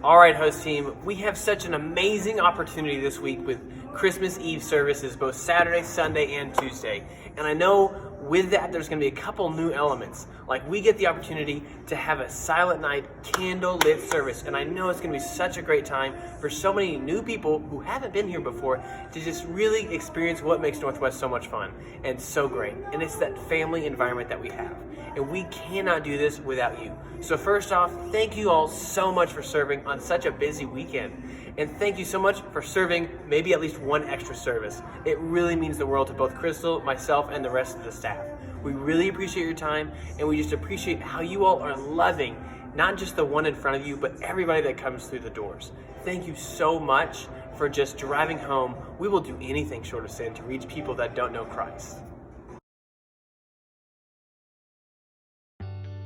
All right, host team, we have such an amazing opportunity this week with Christmas Eve services, both Saturday, Sunday, and Tuesday. And I know with that, there's going to be a couple new elements. Like we get the opportunity to have a silent night candle lit service. And I know it's going to be such a great time for so many new people who haven't been here before to just really experience what makes Northwest so much fun and so great. And it's that family environment that we have. And we cannot do this without you. So first off, thank you all so much for serving on such a busy weekend. And thank you so much for serving maybe at least one extra service. It really means the world to both Crystal, myself, and the rest of the staff. We really appreciate your time, and we just appreciate how you all are loving not just the one in front of you, but everybody that comes through the doors. Thank you so much for just driving home. We will do anything short of sin to reach people that don't know Christ.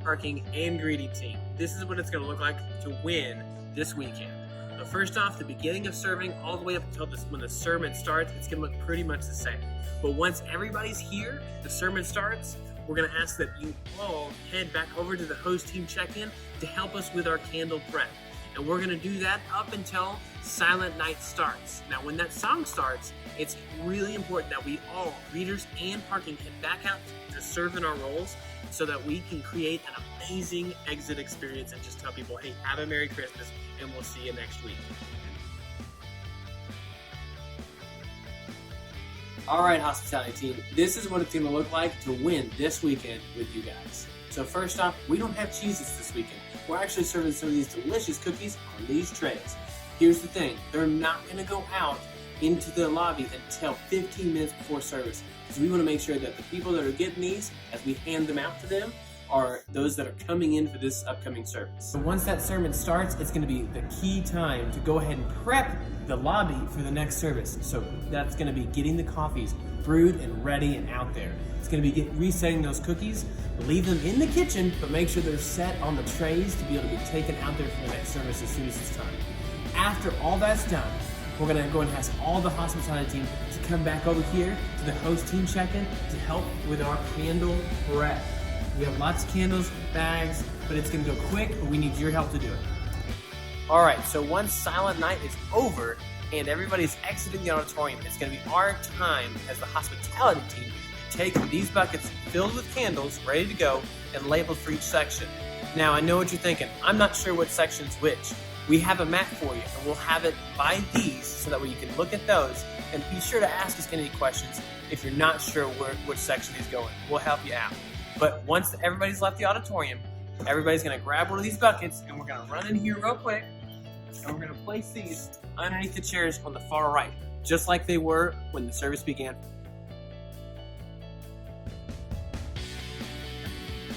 Parking and greeting team. This is what it's going to look like to win this weekend. So first off, the beginning of serving all the way up until when the sermon starts, it's going to look pretty much the same. But once everybody's here, the sermon starts, we're going to ask that you all head back over to the host team check-in to help us with our candle prep. And we're going to do that up until Silent Night starts. Now, when that song starts, it's really important that we all, greeters and parking, head back out to serve in our roles so that we can create an amazing exit experience and just tell people, hey, have a Merry Christmas, and we'll see you next week. All right, hospitality team, this is what it's going to look like to win this weekend with you guys. So first off, we don't have Cheez-Its this weekend. We're actually serving some of these delicious cookies on these trays. Here's the thing, they're not going to go out into the lobby until 15 minutes before service. So we want to make sure that the people that are getting these, as we hand them out to them, are those that are coming in for this upcoming service. So once that sermon starts, it's going to be the key time to go ahead and prep the lobby for the next service. So that's going to be getting the coffees brewed and ready and out there. It's going to be resetting those cookies, leave them in the kitchen, but make sure they're set on the trays to be able to be taken out there for the next service as soon as it's time. After all that's done, we're going to go and ask all the hospitality team to come back over here to the host team check-in to help with our candle prep. We have lots of candles, bags, but it's going to go quick, but we need your help to do it. All right, so once Silent Night is over and everybody's exiting the auditorium, it's going to be our time as the hospitality team to take these buckets filled with candles, ready to go, and labeled for each section. Now, I know what you're thinking. I'm not sure what section's which. We have a map for you, and we'll have it by these so that way you can look at those and be sure to ask us any questions if you're not sure which section is going. We'll help you out. But once everybody's left the auditorium, everybody's going to grab one of these buckets, and we're going to run in here real quick, and we're going to place these underneath the chairs on the far right, just like they were when the service began.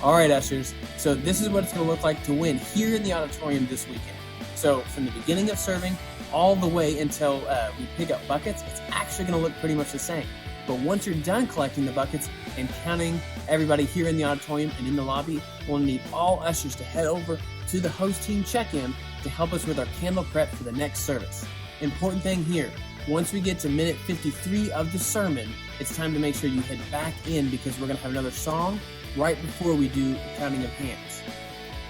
All right, ushers, so this is what it's going to look like to win here in the auditorium this weekend. So from the beginning of serving all the way until we pick up buckets, it's actually going to look pretty much the same. But once you're done collecting the buckets and counting everybody here in the auditorium and in the lobby, we'll need all ushers to head over to the host team check-in to help us with our candle prep for the next service. Important thing here, once we get to minute 53 of the sermon, it's time to make sure you head back in because we're going to have another song right before we do the counting of hands.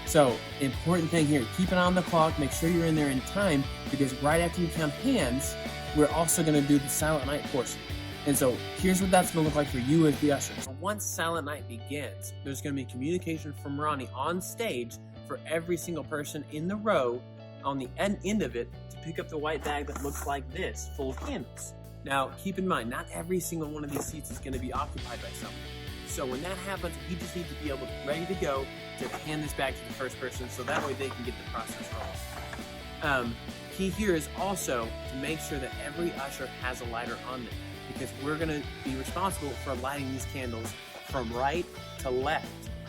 So, important thing here, keep an eye on the clock, make sure you're in there in time, because right after you count hands, we're also going to do the Silent Night portion. And so, here's what that's going to look like for you as the usher. So once Silent Night begins, there's going to be communication from Ronnie on stage for every single person in the row on the end of it to pick up the white bag that looks like this, full of candles. Now, keep in mind, not every single one of these seats is going to be occupied by someone. So when that happens, you just need to be able to ready to go to hand this back to the first person so that way they can get the process rolling. Key here is also to make sure that every usher has a lighter on them because we're going to be responsible for lighting these candles from right to left.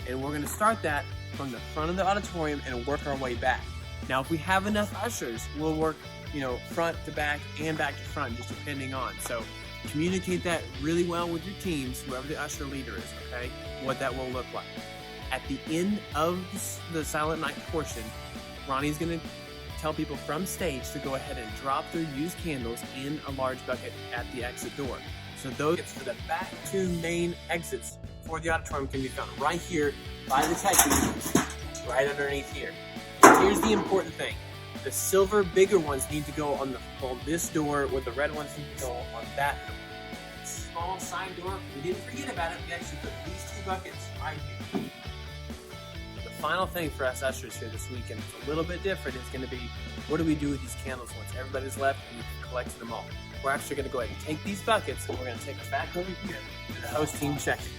And we're going to start that from the front of the auditorium and work our way back. Now, if we have enough ushers, we'll work, front to back and back to front, just depending on. So communicate that really well with your teams, whoever the usher leader is, okay, what that will look like. At the end of the Silent Night portion, Ronnie's going to tell people from stage to go ahead and drop their used candles in a large bucket at the exit door. So those for the back two main exits for the auditorium can be found right here by the tech units, right underneath here. Here's the important thing. The silver bigger ones need to go on this door, where the red ones need to go on that door. Small side door, we didn't forget about it. We actually put these 2 buckets right here. The final thing for us ushers here this weekend, it's a little bit different. It's going to be, what do we do with these candles once everybody's left and we've collected them all? We're actually going to go ahead and take these buckets and we're going to take them back over here to the host team check-in.